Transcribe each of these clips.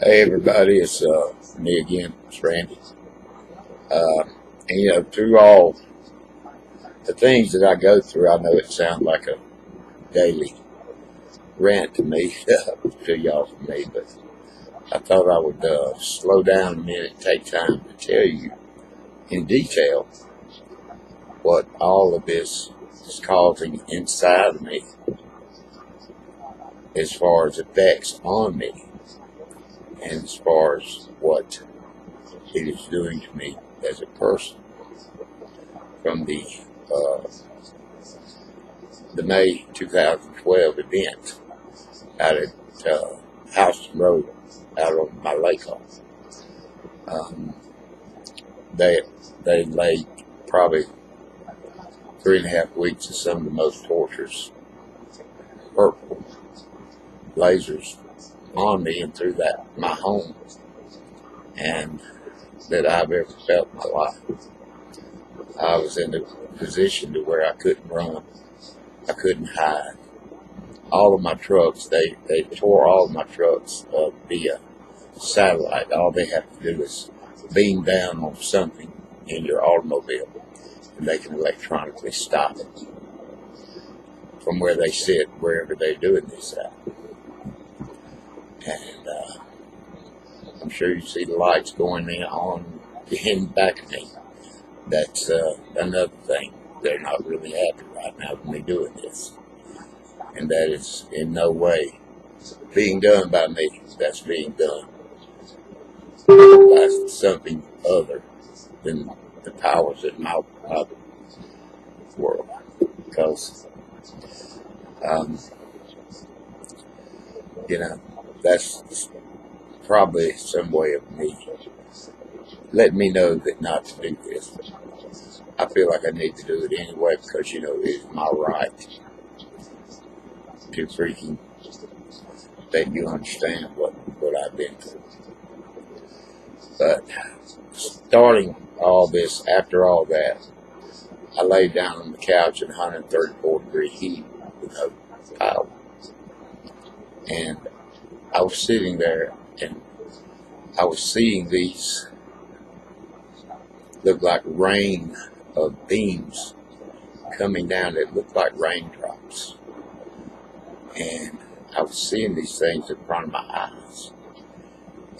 Hey everybody, it's me again, it's Randy. And through all the things that I go through, I know it sounds like a daily rant to me, to y'all from me, but I thought I would slow down a minute and take time to tell you in detail what all of this is causing inside of me as far as effects on me and as far as what it is doing to me as a person from the May 2012 event out at Houston Road, out on my lake home. They laid probably 3.5 weeks of some of the most torturous purple lasers on me and through my home, and that I've ever felt in my life. I was in a position to where I couldn't run, I couldn't hide. All of my trucks, they tore all of my trucks via satellite. All they have to do is beam down on something in your automobile, and they can electronically stop it from where they sit, wherever they're doing this at. And I'm sure you see the lights going on in back of me. That's another thing. They're not really happy right now with me doing this. And that is in no way being done by me. That's being done by something other than the powers in my world. Because, that's probably some way of me letting me know that not to do this. I feel like I need to do it anyway because, it's my right to freaking let you understand what I've been through. But starting all this, after all that, I laid down on the couch in 134-degree heat with no power. And I was sitting there and I was seeing these look like rain of beams coming down that looked like raindrops. And I was seeing these things in front of my eyes.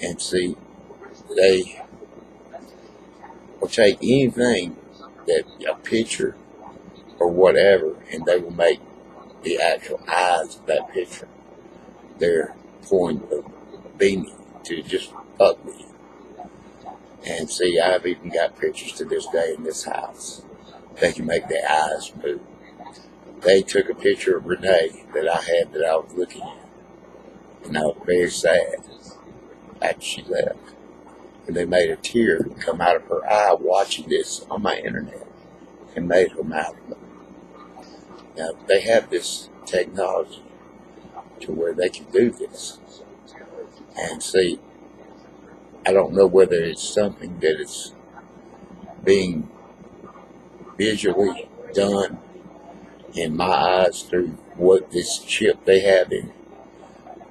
And see, they will take anything, that a picture or whatever, and they will make the actual eyes of that picture their point of beaming to just fuck with you. And see, I've even got pictures to this day in this house. They can make their eyes move. They took a picture of Renee that I had that I was looking at. And I was very sad after she left. And they made a tear come out of her eye watching this on my internet and made her mouth move. Now, they have this technology to where they can do this. And see, I don't know whether it's something that is being visually done in my eyes through what this chip they have in it.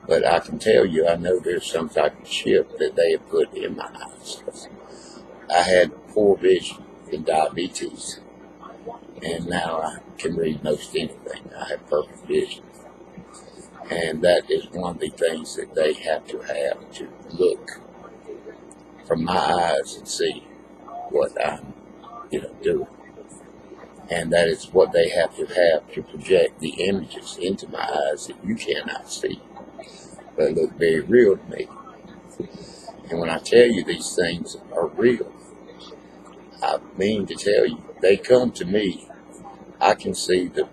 But I can tell you, I know there's some type of chip that they have put in my eyes. I had poor vision and diabetes, and now I can read most anything. I have perfect vision. And that is one of the things that they have to look from my eyes and see what I'm, doing. And that is what they have to project the images into my eyes that you cannot see, but look very real to me. And when I tell you these things are real, I mean to tell you, they come to me. I can see the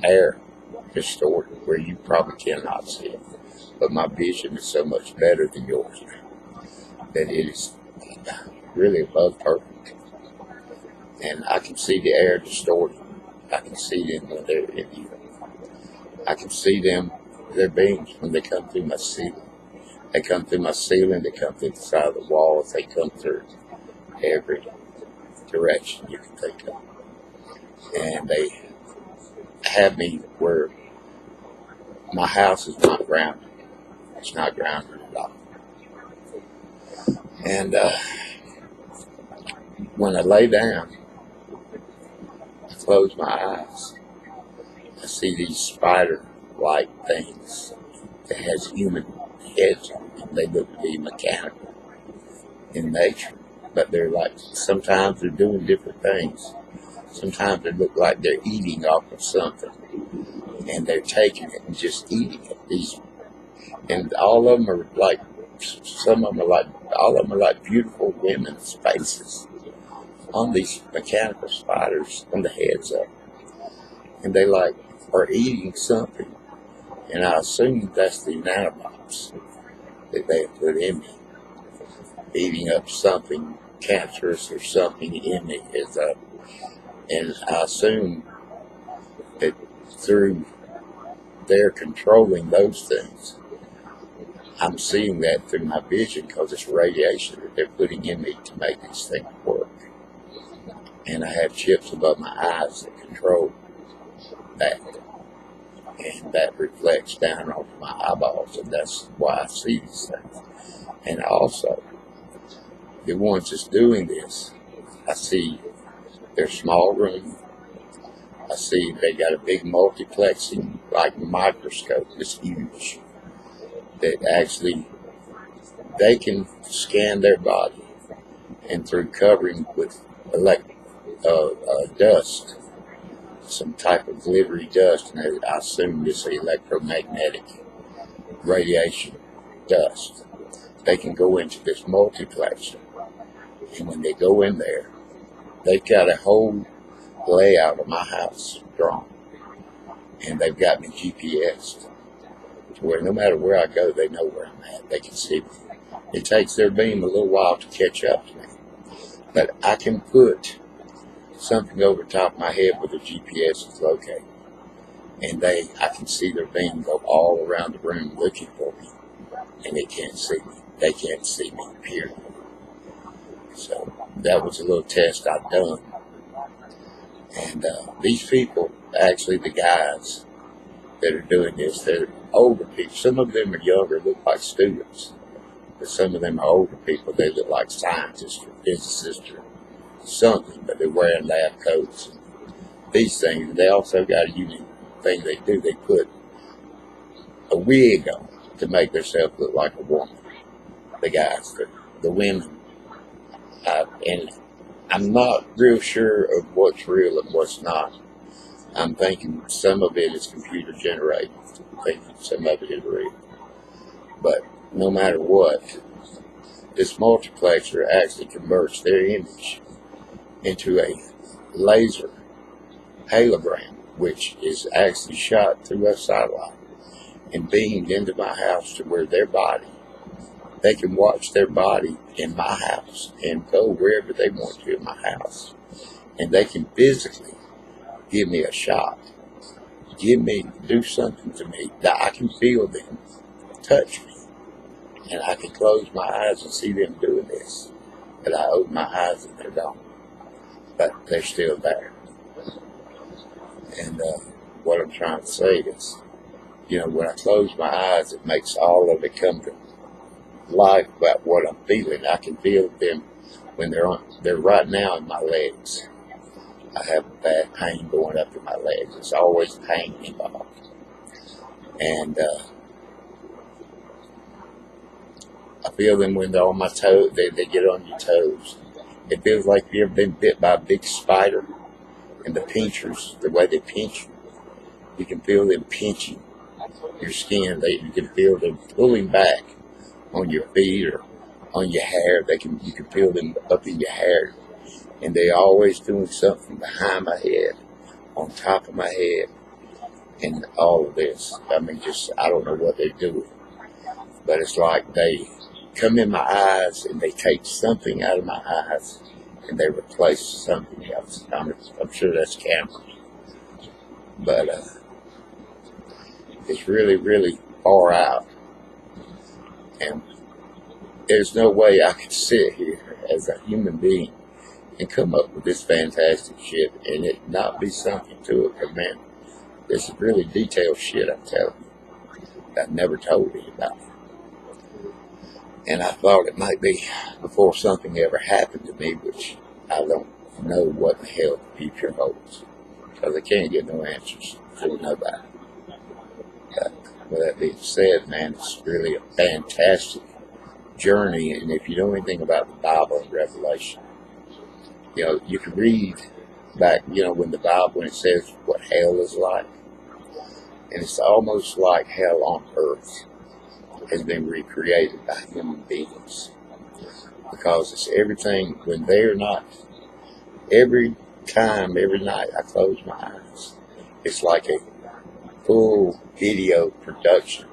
air distorted where you probably cannot see it. But my vision is so much better than yours that it is really above perfect. And I can see the air distorted. I can see them when they're in you. I can see them, their beams, when they come through my ceiling. They come through my ceiling, they come through the side of the walls, they come through every direction you can think of. And they have me where my house is not grounded. It's not grounded at all. And when I lay down, I close my eyes. I see these spider-like things that has human heads on them. They look to be mechanical in nature, but they're like, sometimes they're doing different things. Sometimes they look like they're eating off of something, and they're taking it and just eating it. And all of them are like, all of them are like beautiful women's faces on these mechanical spiders on the heads of them. And they like are eating something, and I assume that's the nanobots that they have put in me, eating up something cancerous or something in me. And I assume that through their controlling those things, I'm seeing that through my vision because it's radiation that they're putting in me to make these things work. And I have chips above my eyes that control that. And that reflects down onto my eyeballs, and that's why I see these things. And also, the ones that's doing this, I see their small room. I see they got a big multiplexing, like microscope that's huge, that actually they can scan their body, and through covering with dust, some type of glittery dust, and I assume it's electromagnetic radiation dust. They can go into this multiplexer, and when they go in there, they've got a whole layout of my house drawn, and they've got me GPS'd to where no matter where I go, they know where I'm at. They can see me. It takes their beam a little while to catch up to me, but I can put something over top of my head where the GPS is located, and I can see their beam go all around the room looking for me, and they can't see me. They can't see me, period. So that was a little test I've done. And these people, actually the guys that are doing this, they're older people. Some of them are younger, look like students, but some of them are older people. They look like scientists or physicists or something, but they're wearing lab coats and these things. They also got a unique thing they do. They put a wig on to make themselves look like a woman. The guys, the women. And I'm not real sure of what's real and what's not. I'm thinking some of it is computer generated. I'm thinking some of it is real. But no matter what, this multiplexer actually converts their image into a laser hologram, which is actually shot through a satellite and beamed into my house to where their body, they can watch their body in my house and go wherever they want to in my house. And they can physically give me a shot, do something to me that I can feel them touch me. And I can close my eyes and see them doing this. But I open my eyes and they're gone. But they're still there. And what I'm trying to say is, when I close my eyes, it makes all of it come to life about what I'm feeling. I can feel them when they're right now in my legs. I have bad pain going up in my legs. It's always pain involved. And I feel them when they're on my toes. They get on your toes. It feels like you've ever been bit by a big spider, and the pinchers, the way they pinch you can feel them pinching your skin. You can feel them pulling back on your feet or on your hair. You can feel them up in your hair, and they're always doing something behind my head, on top of my head, and all of this. I don't know what they're doing, but it's like they come in my eyes and they take something out of my eyes and they replace something else. I'm sure that's cameras, but it's really, really far out, and there's no way I could sit here as a human being and come up with this fantastic shit and it not be something to it. Because man, this is really detailed shit I'm telling you. I've never told anybody. And I thought it might be before something ever happened to me, which I don't know what the hell the future holds, because I can't get no answers to nobody. But with that being said, man, it's really a fantastic journey. And if you know anything about the Bible and Revelation, you can read back, when the Bible, when it says what hell is like, and it's almost like hell on earth has been recreated by human beings, because it's everything when they're not. Every time, every night I close my eyes, it's like a full video production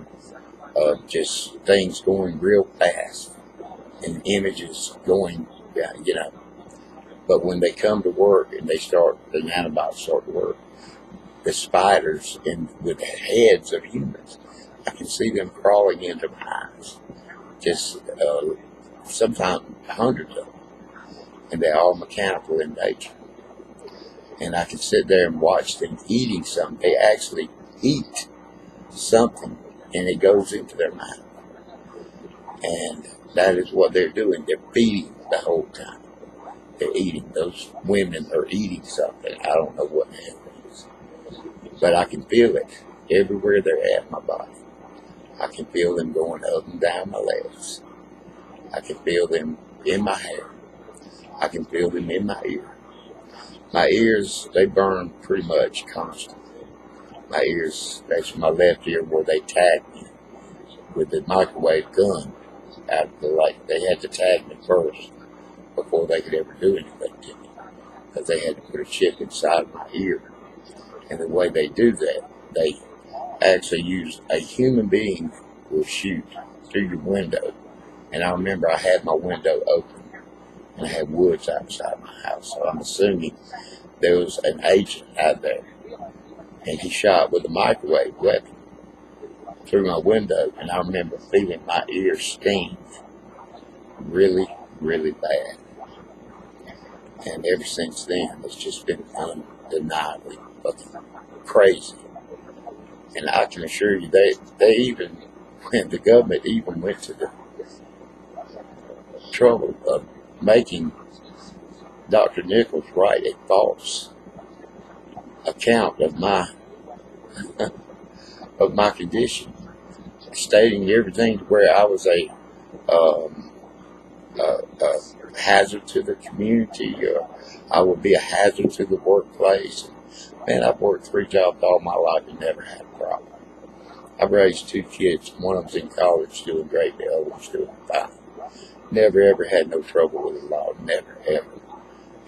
of just things going real fast and images going, But when they come to work and the nanobots start to work, the spiders with the heads of humans, I can see them crawling into my eyes. Just sometimes hundreds of them. And they're all mechanical in nature. And I can sit there and watch them eating something. They actually eat something, and it goes into their mouth. And that is what they're doing. They're feeding the whole time. They're eating. Those women are eating something. I don't know what the hell it is. But I can feel it everywhere they're at in my body. I can feel them going up and down my legs. I can feel them in my hair. I can feel them in my ear. My ears, they burn pretty much constantly. My ears, especially my left ear, where they tagged me with the microwave gun out of the light. They had to tag me first before they could ever do anything to me, because they had to put a chip inside my ear. And the way they do that, they actually use a human being will shoot through your window. And I remember I had my window open, and I had woods outside my house. So I'm assuming there was an agent out there, and he shot with a microwave weapon through my window. And I remember feeling my ear sting really, really bad. And ever since then, it's just been undeniably fucking crazy. And I can assure you, they even, when the government even went to the trouble of making Dr. Nichols write a false account of my condition, stating everything to where I was a hazard to the community, or I would be a hazard to the workplace. Man, I've worked 3 jobs all my life and never had a problem. I've raised 2 kids. One of them's in college doing great, the other one's doing fine. Never ever had no trouble with the law. Never ever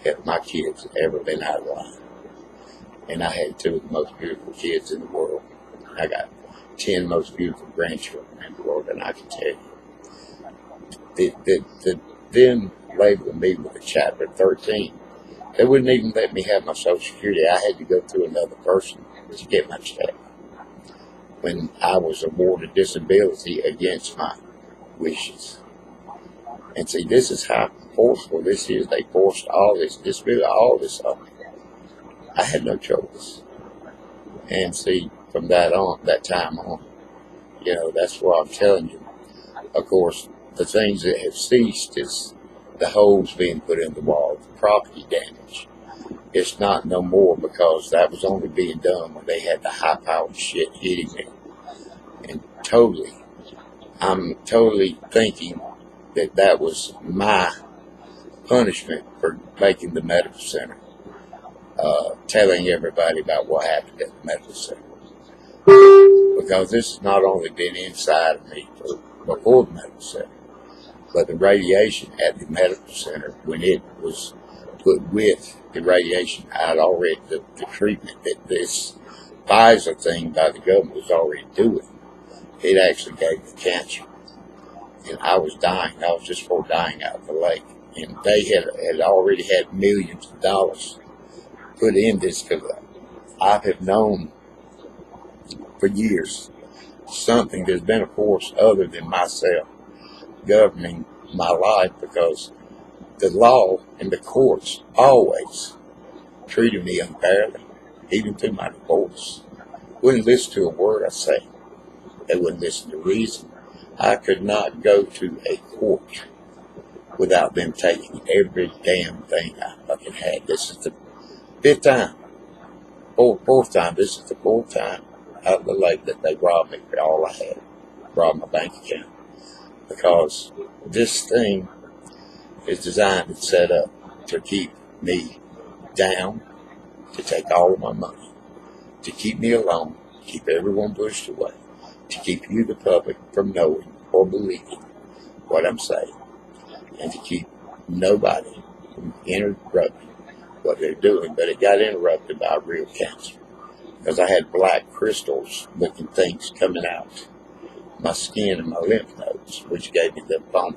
have my kids ever been out of line. And I had 2 of the most beautiful kids in the world. I got 10 most beautiful grandchildren in the world, and I can tell you, them labeling me with a Chapter 13, they wouldn't even let me have my Social Security. I had to go through another person to get my check when I was awarded disability against my wishes. And see, this is how forceful this is. They forced all this disability, all this on me. I had no choice. And see, from that time on, that's what I'm telling you. Of course, the things that have ceased is the holes being put in the wall, the property damage. It's not no more, because that was only being done when they had the high-powered shit hitting me. And I'm totally thinking that was my punishment for making the medical center, telling everybody about what happened at the medical center. Because this has not only been inside of me before the medical center, but the radiation at the medical center, when it was put with the radiation, I'd already, the treatment that this Pfizer thing by the government was already doing, it actually gave me cancer. And I was dying. I was just for dying out of the lake. And they had already had millions of dollars put in this, because I have known for years there's been a force other than myself governing my life, because the law and the courts always treated me unfairly, even through my divorce. Wouldn't listen to a word I say. They wouldn't listen to reason. I could not go to a court without them taking every damn thing I fucking had. This is the fourth time. This is the fourth time out of the lake that they robbed me for all I had. Robbed my bank account. Because this thing is designed and set up to keep me down, to take all of my money, to keep me alone, keep everyone pushed away, to keep you, the public, from knowing or believing what I'm saying, and to keep nobody from interrupting what they're doing. But it got interrupted by real cancer, because I had black crystals looking things coming out my skin and my lymph nodes, which gave me lymphoma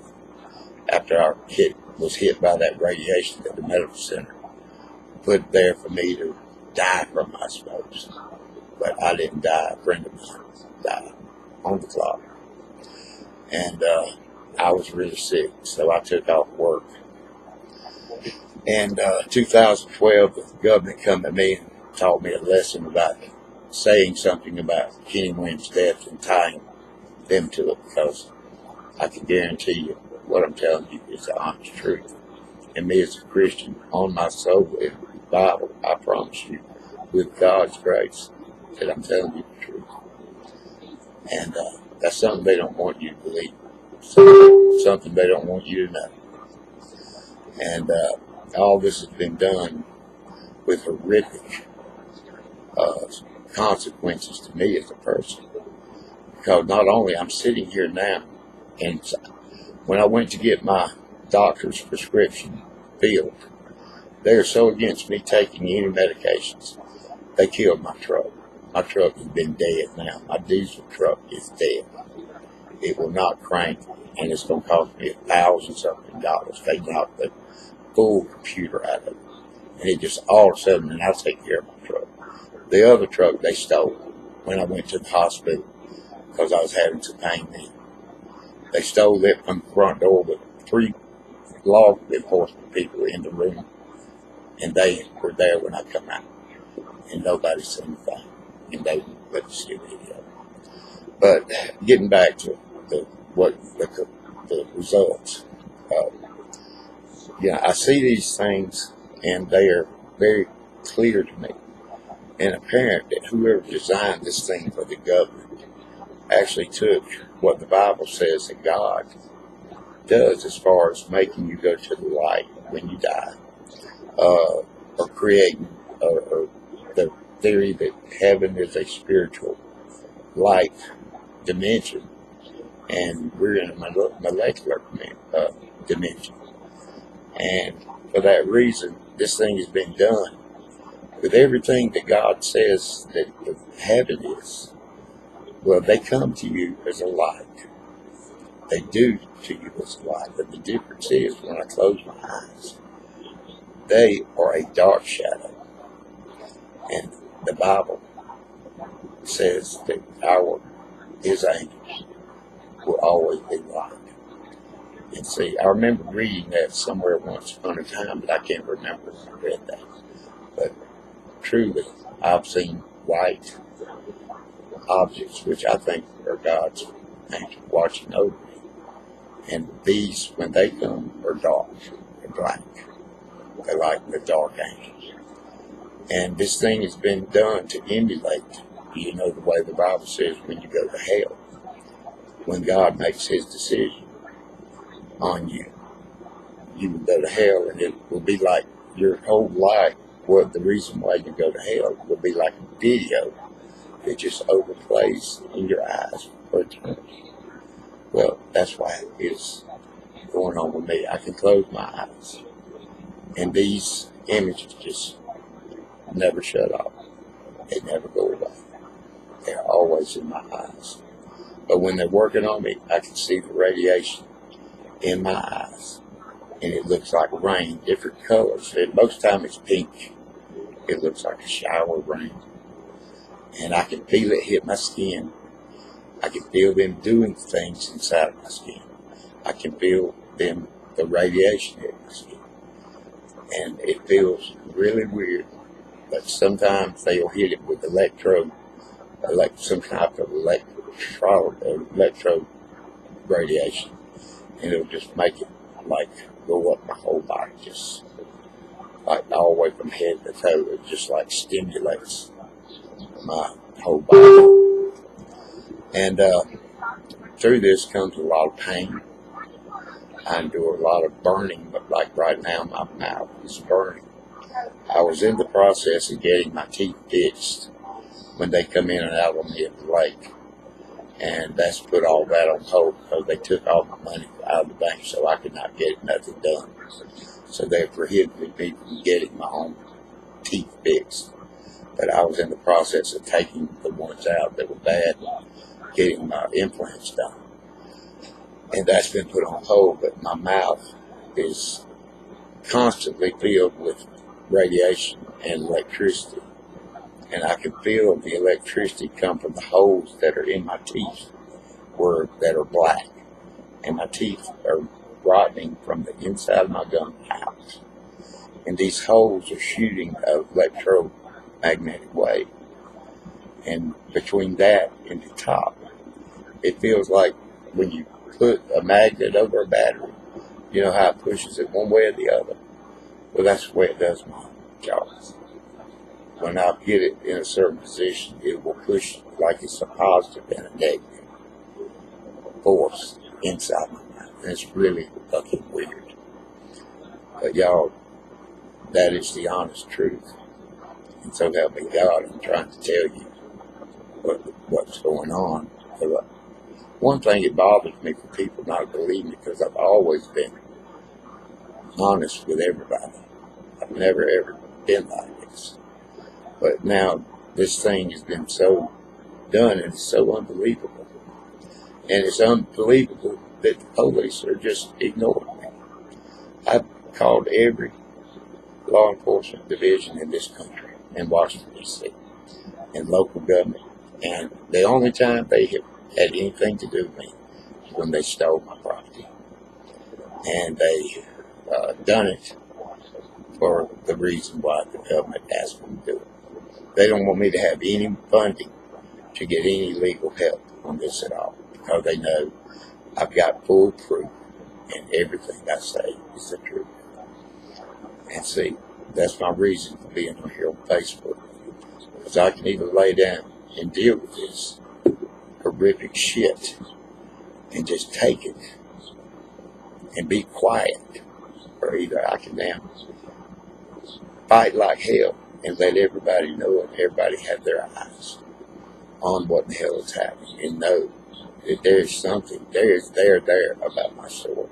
after I was hit by that radiation at the medical center. Put there for me to die from, I suppose. But I didn't die. A friend of mine died on the clock. And I was really sick, so I took off work. And 2012, the government come to me and taught me a lesson about saying something about Kenny Williams' death and tying them to it, because I can guarantee you what I'm telling you is the honest truth. And me as a Christian, on my soul, in the Bible, I promise you, with God's grace, that I'm telling you the truth. And that's something they don't want you to believe. Something they don't want you to know. And all this has been done with horrific consequences to me as a person. Because not only I'm sitting here now, and when I went to get my doctor's prescription filled, they are so against me taking any medications. They killed my truck. My truck has been dead now. My diesel truck is dead. It will not crank, and it's going to cost me $1,000-something. They knocked the full computer out of it. And it just all of a sudden, and I'll take care of my truck. The other truck they stole when I went to the hospital, because I was having some pain then. They stole it from the front door with 3 law enforcement people in the room, and they were there when I come out, and nobody said anything, and they wouldn't see a video. But getting back to the results, I see these things, and they are very clear to me and apparent that whoever designed this thing for the government actually took what the Bible says that God does as far as making you go to the light when you die, or creating the theory that heaven is a spiritual light dimension, and we're in a molecular dimension. And for that reason, this thing has been done with everything that God says that heaven is. Well, they come to you as a light. They do to you as a light. But the difference is, when I close my eyes, they are a dark shadow. And the Bible says that His angels will always be light. And see, I remember reading that somewhere once upon a time, but I can't remember when I read that. But truly, I've seen white objects, which I think are God's angels watching over me. And these, when they come, are dark, they're black. They're like the dark angels. And this thing has been done to emulate, the way the Bible says when you go to hell, when God makes His decision on you, you will go to hell, and it will be like your whole life. What the reason why you go to hell will be like a video that just overplays in your eyes for eternity. Well, that's why it's going on with me. I can close my eyes, and these images just never shut off. They never go away. They're always in my eyes. But when they're working on me, I can see the radiation in my eyes, and it looks like rain, different colors. And most time it's pink. It looks like a shower of rain. And I can feel it hit my skin. I can feel them doing things inside of my skin. I can feel the radiation hit my skin. And it feels really weird. But sometimes they'll hit it with some type of electrode radiation, and it'll just make it like go up my whole body, just like all the way from head to toe. It just like stimulates my whole body. And through this comes a lot of pain. I endure a lot of burning, but like right now my mouth is burning. I was in the process of getting my teeth fixed when they come in and out on me at the lake. And that's put all that on hold because they took all my money out of the bank so I could not get nothing done. So they prohibited me from getting my own teeth fixed. But I was in the process of taking the ones out that were bad, getting my implants done. And that's been put on hold, but my mouth is constantly filled with radiation and electricity. And I can feel the electricity come from the holes that are in my teeth that are black. And my teeth are rotting from the inside of my gum out. And these holes are shooting an electromagnetic wave. And between that and the top, it feels like when you put a magnet over a battery, you know how it pushes it one way or the other? Well, that's the way it does my jaws. When I get it in a certain position, it will push like it's a positive and a negative force inside my mouth. And it's really fucking weird. But y'all, that is the honest truth. And so help me God, I'm trying to tell you what's going on. But one thing that bothers me for people not believing me, because I've always been honest with everybody. I've never ever been like this. But now this thing has been so done and it's so unbelievable. And it's unbelievable that the police are just ignoring me. I've called every law enforcement division in this country, in Washington, D.C., and local government. And the only time they have had anything to do with me is when they stole my property. And they done it for the reason why the government asked them to do it. They don't want me to have any funding to get any legal help on this at all, because they know I've got full proof and everything I say is the truth. And see, that's my reason for being on here on Facebook, because I can either lay down and deal with this horrific shit and just take it and be quiet, or either I can now fight like hell and let everybody know and everybody have their eyes on what the hell is happening and know that there's something there about my story.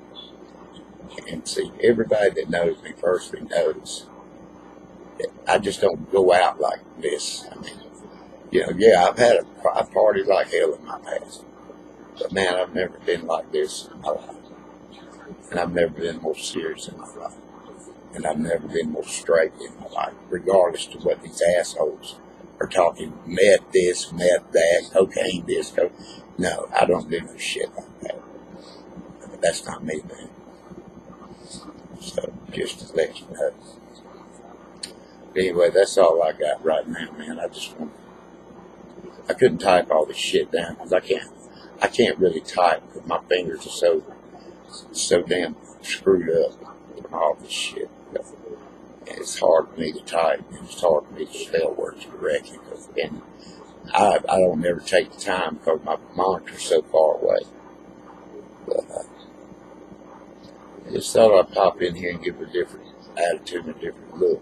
And see, everybody that knows me personally knows that I just don't go out like this. I mean, you know, yeah, I've partied like hell in my past, but man, I've never been like this in my life. And I've never been more serious in my life. And I've never been more straight in my life, regardless to what these assholes are talking. Meth this, meth that, cocaine this, No, I don't do no shit like that. That's not me, man. So, just to let you know. But anyway, that's all I got right now, man. I couldn't type all this shit down, because I can't really type, because my fingers are so damn screwed up from all this shit. And it's hard for me to type, and it's hard for me to spell words correctly, and I don't never take the time because my monitor's so far away. But I just thought I'd pop in here and give a different attitude and a different look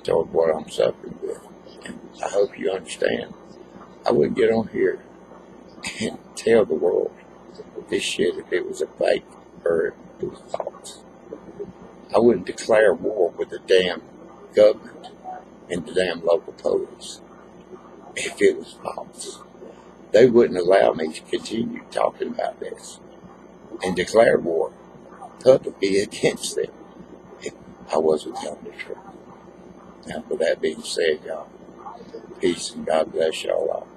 toward what I'm suffering with. And I hope you understand. I wouldn't get on here and tell the world this shit if it was a fake or if it was false. I wouldn't declare war with the damn government and the damn local police if it was false. They wouldn't allow me to continue talking about this and declare war publicly against them if I wasn't telling the truth. Now, with that being said, y'all, peace and God bless y'all all.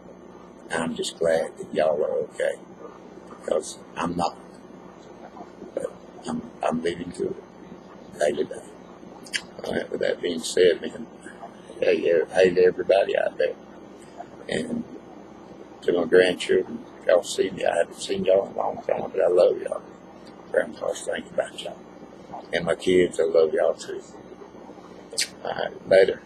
I'm just glad that y'all are okay, because I'm not. But I'm living through it day to day. All right, with that being said, man, hey to everybody out there, and to my grandchildren, y'all see me. I haven't seen y'all in a long time, but I love y'all. Grandpa's thinking about y'all. And my kids, I love y'all too. All right, later.